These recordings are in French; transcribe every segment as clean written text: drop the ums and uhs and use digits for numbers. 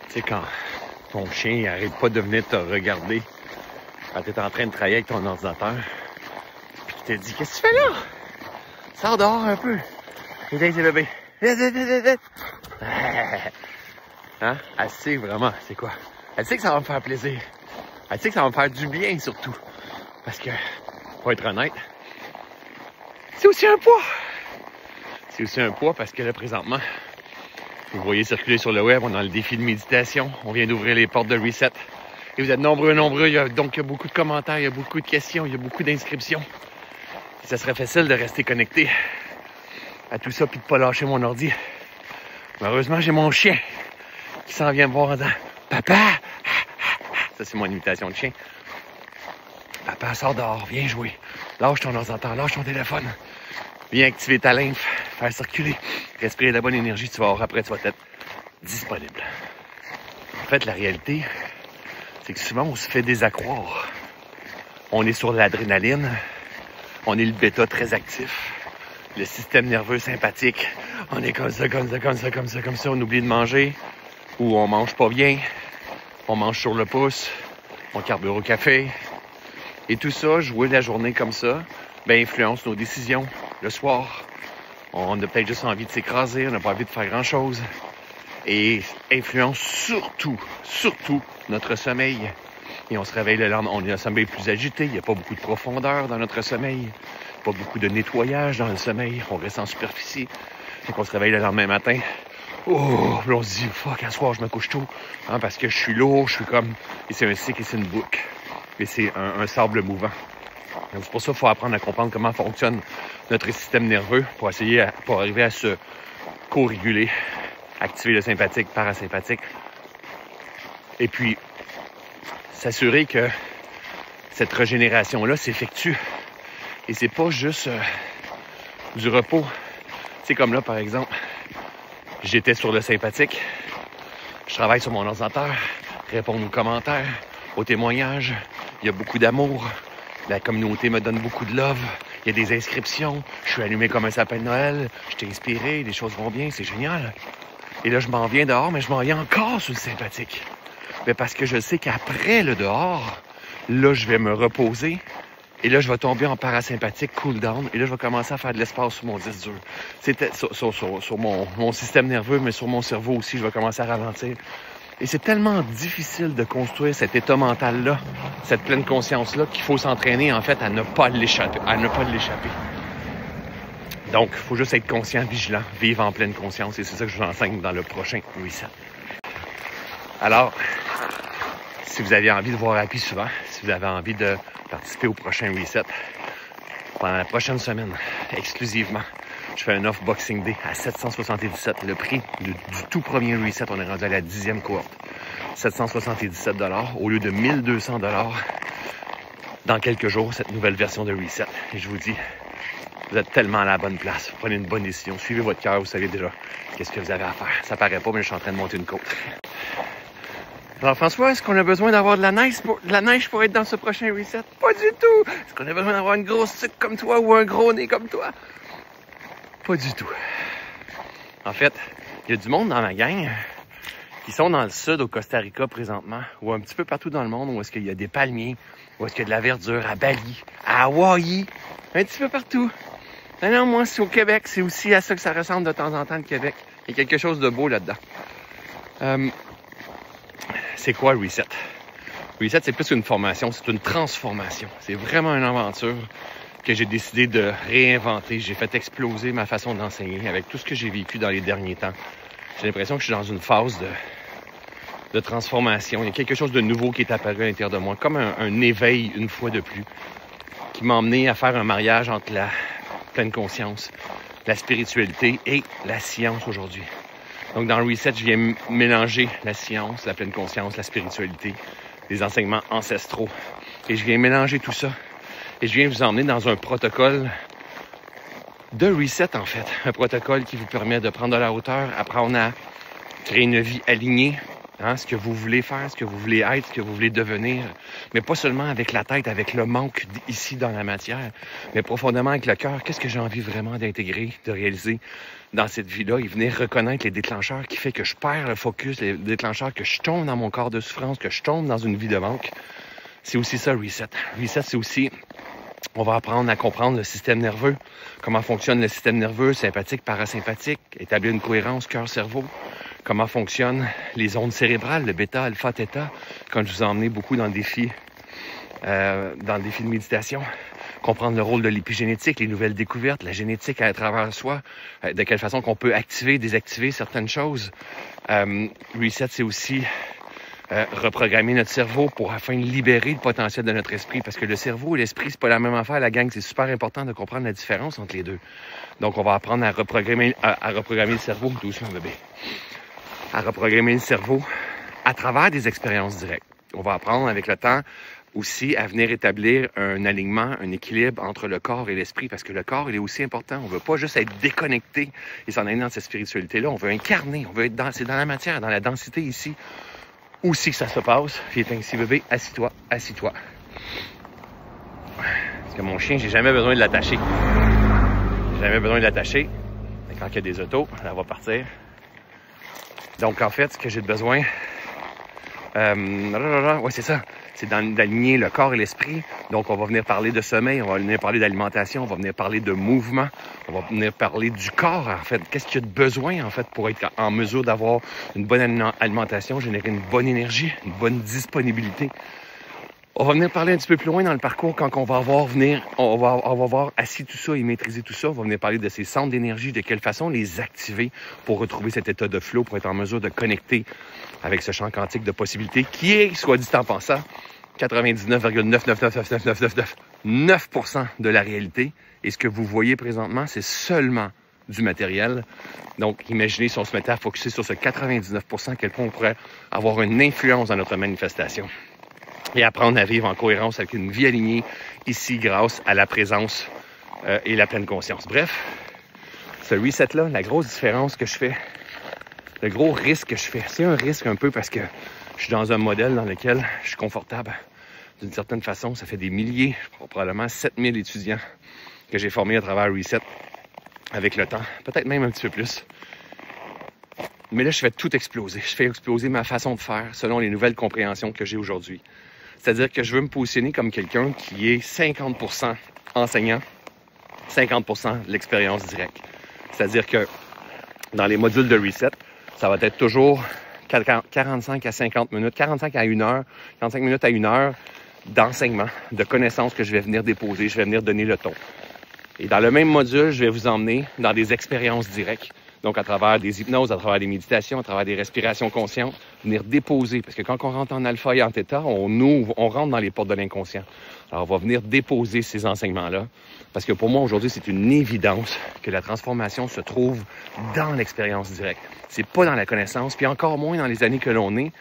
Tu sais, quand ton chien n'arrête pas de venir te regarder quand tu es en train de travailler avec ton ordinateur, puis qu'il te dit « Qu'est-ce que tu fais là? Sors dehors un peu. » Viens, c'est bébé. Hein? Elle sait vraiment c'est quoi. Elle sait que ça va me faire plaisir. Elle sait que ça va me faire du bien surtout. Parce que, pour être honnête, c'est aussi un poids. C'est aussi un poids parce que là, présentement, vous voyez circuler sur le web, on est dans le défi de méditation. On vient d'ouvrir les portes de Reset. Et vous êtes nombreux. Il y a beaucoup de commentaires, il y a beaucoup de questions, il y a beaucoup d'inscriptions. Ça serait facile de rester connecté à tout ça puis de pas lâcher mon ordi. Malheureusement, j'ai mon chien qui s'en vient me voir en disant « Papa! » Ça, c'est mon imitation de chien. « Papa, sors dehors, viens jouer. Lâche ton ordinateur, lâche ton téléphone. Viens activer ta lymphe, faire circuler, respirer de la bonne énergie, tu vas voir après, tu vas être disponible. » En fait, la réalité, c'est que souvent, on se fait désaccroire. On est sur l'adrénaline, on est le bêta très actif, le système nerveux sympathique. On est comme ça, on oublie de manger, ou on mange pas bien, on mange sur le pouce, on carbure au café. Et tout ça, jouer la journée comme ça, ben influence nos décisions. Le soir, on a peut-être juste envie de s'écraser, on n'a pas envie de faire grand-chose. Et influence surtout notre sommeil. Et on se réveille le lendemain, on a un sommeil plus agité, il n'y a pas beaucoup de profondeur dans notre sommeil, pas beaucoup de nettoyage dans le sommeil, on reste en superficie. Et qu'on se réveille le lendemain matin, oh, puis on se dit, fuck, à soir, je me couche tôt, hein, parce que je suis lourd, je suis comme, et c'est un cycle et c'est une boucle, et c'est un sable mouvant. Donc c'est pour ça qu'il faut apprendre à comprendre comment fonctionne notre système nerveux pour arriver à se co-réguler, activer le sympathique, parasympathique, et puis s'assurer que cette régénération-là s'effectue. Et c'est pas juste du repos. C'est comme là, par exemple, j'étais sur le sympathique, je travaille sur mon ordinateur, répondre aux commentaires, aux témoignages, il y a beaucoup d'amour, la communauté me donne beaucoup de love, il y a des inscriptions, je suis allumé comme un sapin de Noël, je t'ai inspiré, les choses vont bien, c'est génial. Et là, je m'en viens dehors, mais je m'en viens encore sur le sympathique. Mais parce que je sais qu'après le dehors, là, je vais me reposer. Et là, je vais tomber en parasympathique, cool down. Et là, je vais commencer à faire de l'espace sur mon disque dur. C'était sur mon système nerveux, mais sur mon cerveau aussi, je vais commencer à ralentir. Et c'est tellement difficile de construire cet état mental-là, cette pleine conscience-là, qu'il faut s'entraîner, en fait, à ne pas l'échapper. Donc, il faut juste être conscient, vigilant, vivre en pleine conscience. Et c'est ça que je vous enseigne dans le prochain Reset. Alors, si vous avez envie de voir Happy souvent, si vous avez envie de participer au prochain Reset, pendant la prochaine semaine, exclusivement, je fais un off Boxing Day à 777. Le prix du tout premier Reset, on est rendu à la 10e cohorte. 777 $ au lieu de 1200 $ dans quelques jours, cette nouvelle version de Reset. Et je vous dis, vous êtes tellement à la bonne place. Prenez une bonne décision. Suivez votre cœur, vous savez déjà qu'est-ce que vous avez à faire. Ça paraît pas, mais je suis en train de monter une côte. Alors François, est-ce qu'on a besoin d'avoir de la neige pour être dans ce prochain Reset? Pas du tout! Est-ce qu'on a besoin d'avoir une grosse sucre comme toi ou un gros nez comme toi? Pas du tout. En fait, il y a du monde dans ma gang qui sont dans le sud, au Costa Rica présentement, ou un petit peu partout dans le monde, où est-ce qu'il y a des palmiers, où est-ce qu'il y a de la verdure, à Bali, à Hawaï, un petit peu partout. Non, moi, c'est au Québec, c'est aussi à ça que ça ressemble de temps en temps, le Québec. Il y a quelque chose de beau là-dedans. C'est quoi Reset? Reset, c'est plus une formation, c'est une transformation. C'est vraiment une aventure que j'ai décidé de réinventer. J'ai fait exploser ma façon d'enseigner avec tout ce que j'ai vécu dans les derniers temps. J'ai l'impression que je suis dans une phase de transformation. Il y a quelque chose de nouveau qui est apparu à l'intérieur de moi, comme un éveil une fois de plus, qui m'a emmené à faire un mariage entre la pleine conscience, la spiritualité et la science aujourd'hui. Donc, dans Reset, je viens mélanger la science, la pleine conscience, la spiritualité, les enseignements ancestraux. Et je viens mélanger tout ça. Et je viens vous emmener dans un protocole de Reset, en fait. Un protocole qui vous permet de prendre de la hauteur, apprendre à créer une vie alignée, Hein, ce que vous voulez faire, ce que vous voulez être, ce que vous voulez devenir, mais pas seulement avec la tête, avec le manque ici dans la matière, mais profondément avec le cœur. Qu'est-ce que j'ai envie vraiment d'intégrer, de réaliser dans cette vie-là et venir reconnaître les déclencheurs qui fait que je perds le focus, les déclencheurs que je tombe dans mon corps de souffrance, que je tombe dans une vie de manque. C'est aussi ça, Reset. Reset, c'est aussi... On va apprendre à comprendre le système nerveux, comment fonctionne le système nerveux, sympathique, parasympathique, établir une cohérence cœur-cerveau, comment fonctionnent les ondes cérébrales, le bêta, alpha, theta, quand je vous ai emmené beaucoup dans le défi de méditation, comprendre le rôle de l'épigénétique, les nouvelles découvertes, la génétique à travers soi, de quelle façon qu'on peut activer, désactiver certaines choses. Reset, c'est aussi reprogrammer notre cerveau afin de libérer le potentiel de notre esprit. Parce que le cerveau et l'esprit, c'est pas la même affaire, la gang. C'est super important de comprendre la différence entre les deux. Donc, on va apprendre à reprogrammer le cerveau. Doucement, bébé. À reprogrammer le cerveau à travers des expériences directes. On va apprendre avec le temps aussi à venir établir un alignement, un équilibre entre le corps et l'esprit. Parce que le corps, il est aussi important. On veut pas juste être déconnecté et s'en aller dans cette spiritualité-là. On veut incarner. On veut être c'est dans la matière, dans la densité ici. Où c'est que ça se passe? Viens ici, bébé. Assis-toi, assis-toi. Parce que mon chien, j'ai jamais besoin de l'attacher. J'ai jamais besoin de l'attacher. Mais quand il y a des autos, elle va partir. Donc, en fait, ce que j'ai besoin... ouais, c'est ça. C'est d'aligner le corps et l'esprit. Donc, on va venir parler de sommeil, on va venir parler d'alimentation, on va venir parler de mouvement, on va venir parler du corps, en fait. Qu'est-ce qu'il y a de besoin, en fait, pour être en mesure d'avoir une bonne alimentation, générer une bonne énergie, une bonne disponibilité. On va venir parler un petit peu plus loin dans le parcours quand on va voir assis tout ça et maîtriser tout ça. On va venir parler de ces centres d'énergie, de quelle façon les activer pour retrouver cet état de flow, pour être en mesure de connecter avec ce champ quantique de possibilités qui est, soit dit en passant, 99,9999999% de la réalité. Et ce que vous voyez présentement, c'est seulement du matériel. Donc, imaginez si on se mettait à focusser sur ce 99%, à quel point on pourrait avoir une influence dans notre manifestation. Et apprendre à vivre en cohérence avec une vie alignée ici grâce à la présence et la pleine conscience. Bref, ce reset-là, la grosse différence que je fais, le gros risque que je fais, c'est un risque un peu parce que je suis dans un modèle dans lequel je suis confortable. D'une certaine façon, ça fait des milliers, probablement 7000 étudiants que j'ai formés à travers Reset avec le temps, peut-être même un petit peu plus. Mais là, je fais tout exploser. Je fais exploser ma façon de faire selon les nouvelles compréhensions que j'ai aujourd'hui. C'est-à-dire que je veux me positionner comme quelqu'un qui est 50% enseignant, 50% de l'expérience directe. C'est-à-dire que dans les modules de Reset, ça va être toujours 45 à 50 minutes, 45 à 1 heure, 45 minutes à 1 heure d'enseignement, de connaissances que je vais venir déposer, je vais venir donner le ton. Et dans le même module, je vais vous emmener dans des expériences directes. Donc, à travers des hypnoses, à travers des méditations, à travers des respirations conscientes, venir déposer. Parce que quand on rentre en alpha et en theta, on rentre dans les portes de l'inconscient. Alors, on va venir déposer ces enseignements-là. Parce que pour moi, aujourd'hui, c'est une évidence que la transformation se trouve dans l'expérience directe. C'est pas dans la connaissance, puis encore moins dans les années que l'on est.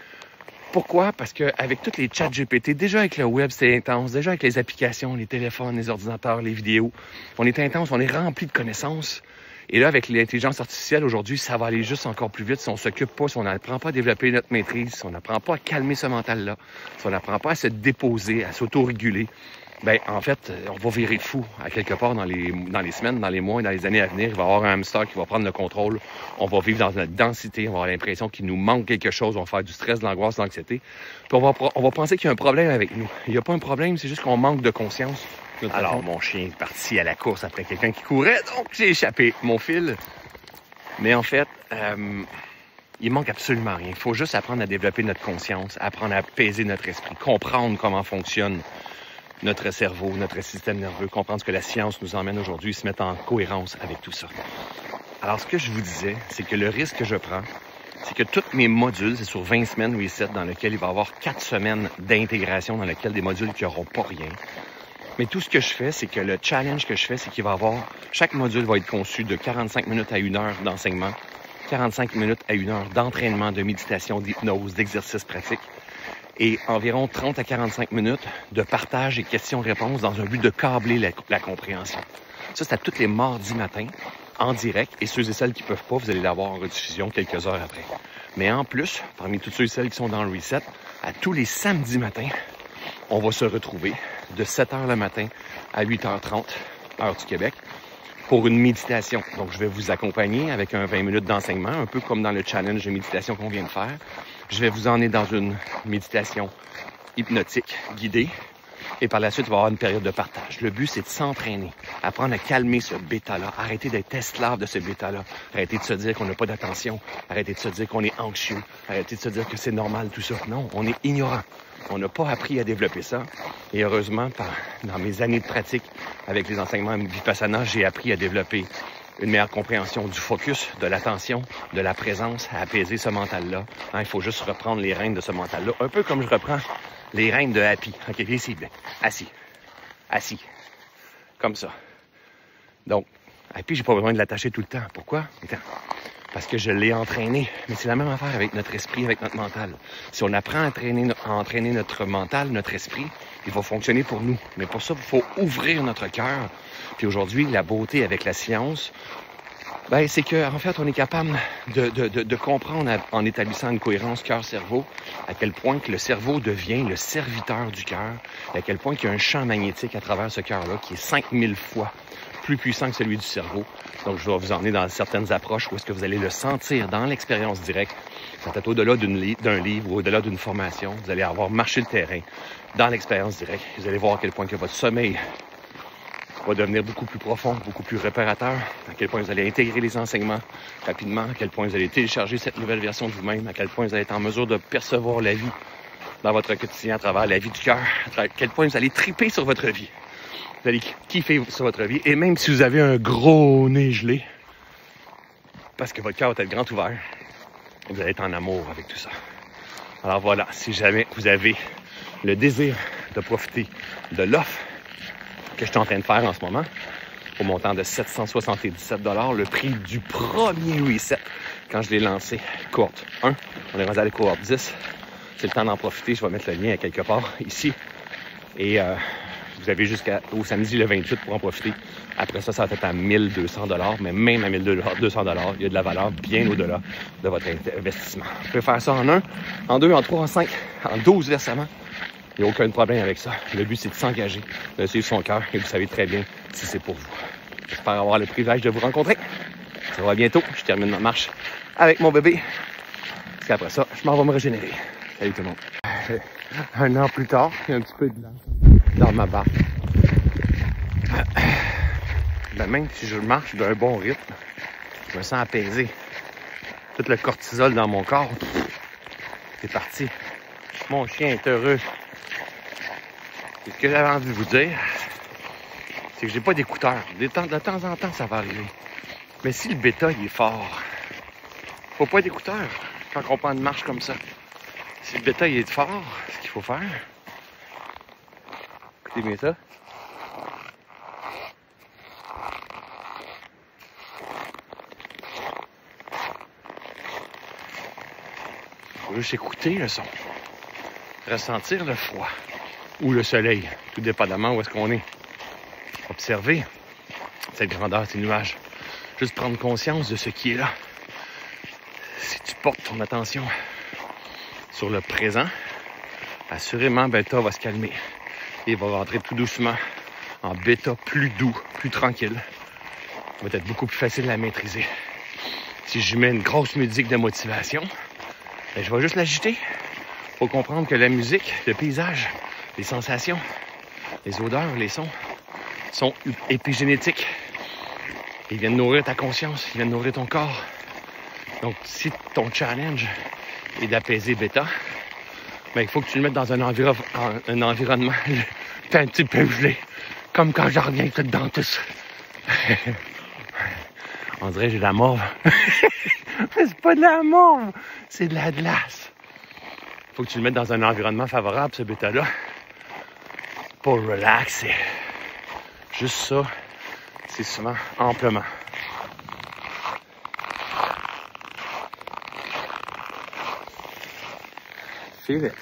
Pourquoi? Parce qu'avec toutes les chats GPT, déjà avec le web, c'est intense. Déjà avec les applications, les téléphones, les ordinateurs, les vidéos, on est intense, on est rempli de connaissances. Et là, avec l'intelligence artificielle, aujourd'hui, ça va aller juste encore plus vite si on ne s'occupe pas, si on n'apprend pas à développer notre maîtrise, si on n'apprend pas à calmer ce mental-là, si on n'apprend pas à se déposer, à s'auto-réguler. Ben, en fait, on va virer de fou à quelque part dans les semaines, dans les mois et dans les années à venir. Il va y avoir un hamster qui va prendre le contrôle. On va vivre dans notre densité. On va avoir l'impression qu'il nous manque quelque chose. On va faire du stress, de l'angoisse, de l'anxiété. Puis on va penser qu'il y a un problème avec nous. Il n'y a pas un problème, c'est juste qu'on manque de conscience. Alors, mon chien est parti à la course après quelqu'un qui courait, donc j'ai échappé mon fil. Mais en fait, il manque absolument rien. Il faut juste apprendre à développer notre conscience, apprendre à apaiser notre esprit, comprendre comment fonctionne notre cerveau, notre système nerveux, comprendre ce que la science nous emmène aujourd'hui, se mettre en cohérence avec tout ça. Alors, ce que je vous disais, c'est que le risque que je prends, c'est que tous mes modules, c'est sur 20 semaines Reset, dans lequel il va y avoir 4 semaines d'intégration, dans lequel des modules qui n'auront pas rien. Mais tout ce que je fais, c'est que le challenge que je fais, c'est qu'il va y avoir... Chaque module va être conçu de 45 minutes à 1 heure d'enseignement, 45 minutes à 1 heure d'entraînement, de méditation, d'hypnose, d'exercice pratique, et environ 30 à 45 minutes de partage et questions-réponses dans un but de câbler la compréhension. Ça, c'est à tous les mardis matins, en direct, et ceux et celles qui ne peuvent pas, vous allez l'avoir en rediffusion quelques heures après. Mais en plus, parmi tous ceux et celles qui sont dans le reset, à tous les samedis matins, on va se retrouver de 7h le matin à 8h30, heure du Québec, pour une méditation. Donc, je vais vous accompagner avec un 20 minutes d'enseignement, un peu comme dans le challenge de méditation qu'on vient de faire. Je vais vous emmener dans une méditation hypnotique, guidée. Et par la suite, il va y avoir une période de partage. Le but, c'est de s'entraîner, apprendre à calmer ce bêta-là, arrêter d'être esclave de ce bêta-là, arrêter de se dire qu'on n'a pas d'attention, arrêter de se dire qu'on est anxieux, arrêter de se dire que c'est normal tout ça. Non, on est ignorant. On n'a pas appris à développer ça. Et heureusement, dans mes années de pratique avec les enseignements Vipassana, j'ai appris à développer une meilleure compréhension du focus, de l'attention, de la présence, à apaiser ce mental-là. Il faut juste reprendre les rênes de ce mental-là, un peu comme je reprends les rênes de Happy. OK, viens ici, bien. Assis. Assis. Comme ça. Donc, Happy, j'ai pas besoin de l'attacher tout le temps. Pourquoi? Attends. Parce que je l'ai entraîné. Mais c'est la même affaire avec notre esprit, avec notre mental. Si on apprend à entraîner notre mental, notre esprit, il va fonctionner pour nous. Mais pour ça, il faut ouvrir notre cœur. Puis aujourd'hui, la beauté avec la science, c'est qu'en fait, on est capable de comprendre en établissant une cohérence cœur-cerveau à quel point que le cerveau devient le serviteur du cœur, à quel point qu'il y a un champ magnétique à travers ce cœur-là qui est 5000 fois plus puissant que celui du cerveau. Donc, je vais vous emmener dans certaines approches où est-ce que vous allez le sentir dans l'expérience directe. Peut-être au-delà d'un livre ou au-delà d'une formation. Vous allez avoir marché le terrain dans l'expérience directe. Vous allez voir à quel point que votre sommeil va devenir beaucoup plus profond, beaucoup plus réparateur, à quel point vous allez intégrer les enseignements rapidement, à quel point vous allez télécharger cette nouvelle version de vous-même, à quel point vous allez être en mesure de percevoir la vie dans votre quotidien à travers la vie du cœur, à quel point vous allez triper sur votre vie. Vous allez kiffer sur votre vie, et même si vous avez un gros nez gelé, parce que votre cœur va être grand ouvert, vous allez être en amour avec tout ça. Alors voilà, si jamais vous avez le désir de profiter de l'offre que je suis en train de faire en ce moment, au montant de 777 $, le prix du premier reset, quand je l'ai lancé, cohorte 1, on est rendu à la cohorte 10, c'est le temps d'en profiter, je vais mettre le lien à quelque part ici, et vous avez jusqu'au samedi le 28 pour en profiter. Après ça, ça va être à 1200 $, mais même à 1200 $, il y a de la valeur bien au-delà de votre investissement. Vous pouvez faire ça en 1, en 2, en 3, en 5, en 12 versements. Il n'y a aucun problème avec ça. Le but, c'est de s'engager, de suivre son cœur, et vous savez très bien si c'est pour vous. J'espère avoir le privilège de vous rencontrer. Ça va bientôt. Je termine ma marche avec mon bébé. Parce qu'après ça, je m'en vais me régénérer. Salut tout le monde. Un an plus tard, il y a un petit peu de lance dans ma barre. Même si je marche d'un bon rythme, je me sens apaisé. Tout le cortisol dans mon corps, c'est parti. Mon chien est heureux. Et ce que j'avais envie de vous dire, c'est que j'ai pas d'écouteurs. De temps en temps, ça va arriver. Mais si le bêta, il est fort, faut pas d'écouteurs quand on prend une marche comme ça. Si le bêta, il est fort, ce qu'il faut faire, écoutez bien ça. Faut juste écouter le son. Ressentir le froid ou le soleil, tout dépendamment où est-ce qu'on est. Observer cette grandeur, ces nuages. Juste prendre conscience de ce qui est là. Si tu portes ton attention sur le présent, assurément, bêta va se calmer. Et il va rentrer tout doucement en bêta plus doux, plus tranquille. Il va être beaucoup plus facile à maîtriser. Si je mets une grosse musique de motivation, je vais juste l'agiter. Il faut comprendre que la musique, le paysage, les sensations, les odeurs, les sons sont épigénétiques. Ils viennent nourrir ta conscience, ils viennent nourrir ton corps. Donc, si ton challenge est d'apaiser bêta, il faut que tu le mettes dans un environnement un petit peu gelé, comme quand je reviens de dentiste. On dirait que j'ai de la morve. Mais c'est pas de la morve, c'est de la glace. Faut que tu le mettes dans un environnement favorable, ce bêta-là, pour relaxer. Juste ça, c'est souvent amplement. Feel it.